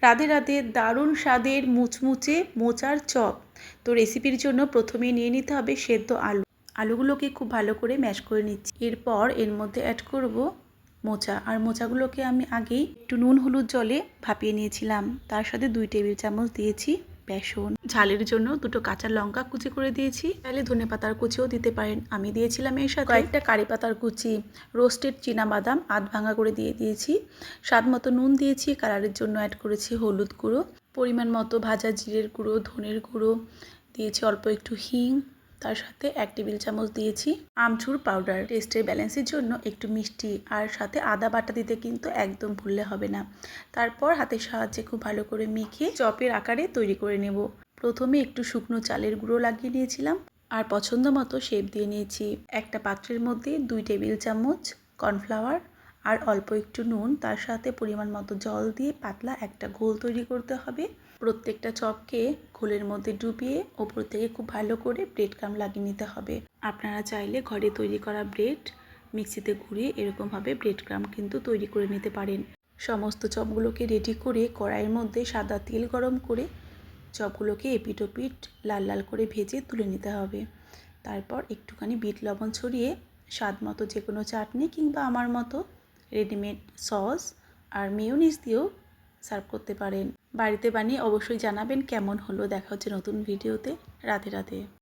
রাধে রাধে, দারুণ স্বাদের মুচমুচে মোচার চপ। তো রেসিপির জন্য প্রথমে নিয়ে নিতে হবে সেদ্ধ আলু। আলুগুলোকে খুব ভালো করে ম্যাশ করে নিচ্ছি। এরপর এর মধ্যে অ্যাড করব মোচা। আর মোচাগুলোকে আমি আগেই একটু নুন হলুদ জলে ভাপিয়ে নিয়েছিলাম। তার সাথে 2 টেবিল চামচ দিয়েছি বেসন। ঝালের জন্য 2টো কাঁচা লঙ্কা কুচি করে দিয়েছি। তাহলে ধনেপাতার কুচিও দিতে পারেন। আমি দিয়েছিলাম এর সাথে কয়েকটা কারি পাতার কুচি, রোস্টেড চীনাবাদাম আধ ভাঙা করে দিয়ে দিয়েছি। স্বাদ মতো নুন দিয়েছি। কালারের জন্য অ্যাড করেছি হলুদ গুঁড়ো, পরিমাণ মতো ভাজা জিরের গুঁড়ো, ধনের গুঁড়ো দিয়েছি, অল্প একটু হিং। তার সাথে 1 টেবিল চামচ দিয়েছি আমচুর পাউডার। টেস্টের ব্যালেন্সের জন্য একটু মিষ্টি, আর সাথে আদা বাটা দিতে কিন্তু একদম ভুললে হবে না। তারপর হাতের সাহায্যে খুব ভালো করে মেখে চপের আকারে তৈরি করে নেব। প্রথমে একটু শুকনো চালের গুঁড়ো লাগিয়ে নিয়েছিলাম, আর পছন্দ মতো শেপ দিয়ে নিয়েছি। একটা পাত্রের মধ্যে 2 টেবিল চামচ কর্নফ্লাওয়ার আর অল্প একটু নুন, তার সাথে পরিমাণ মতো জল দিয়ে পাতলা একটা ঘোল তৈরি করতে হবে। প্রত্যেকটা চপকে ঘোলের মধ্যে ডুবিয়ে ওপর থেকে খুব ভালো করে ব্রেড ক্রাম্ব লাগিয়ে নিতে হবে। আপনারা চাইলে ঘরে তৈরি করা ব্রেড মিক্সিতে ঘুরিয়ে এরকমভাবে ব্রেড ক্রাম্ব কিন্তু তৈরি করে নিতে পারেন। সমস্ত চপগুলোকে রেডি করে কড়াইয়ের মধ্যে সাদা তেল গরম করে চপগুলোকে এপিট ওপিট লাল লাল করে ভেজে তুলে নিতে হবে। তারপর একটুখানি বিট লবণ ছড়িয়ে স্বাদ মতো যে কোনো চাটনি কিংবা আমার মতো রেডিমেড সস আর মেয়োনিজ দিয়েও সার্ভ করতে পারেন। বাড়িতে বানিয়ে অবশ্যই জানাবেন কেমন হলো। দেখা হচ্ছে নতুন ভিডিওতে। রাধে রাধে।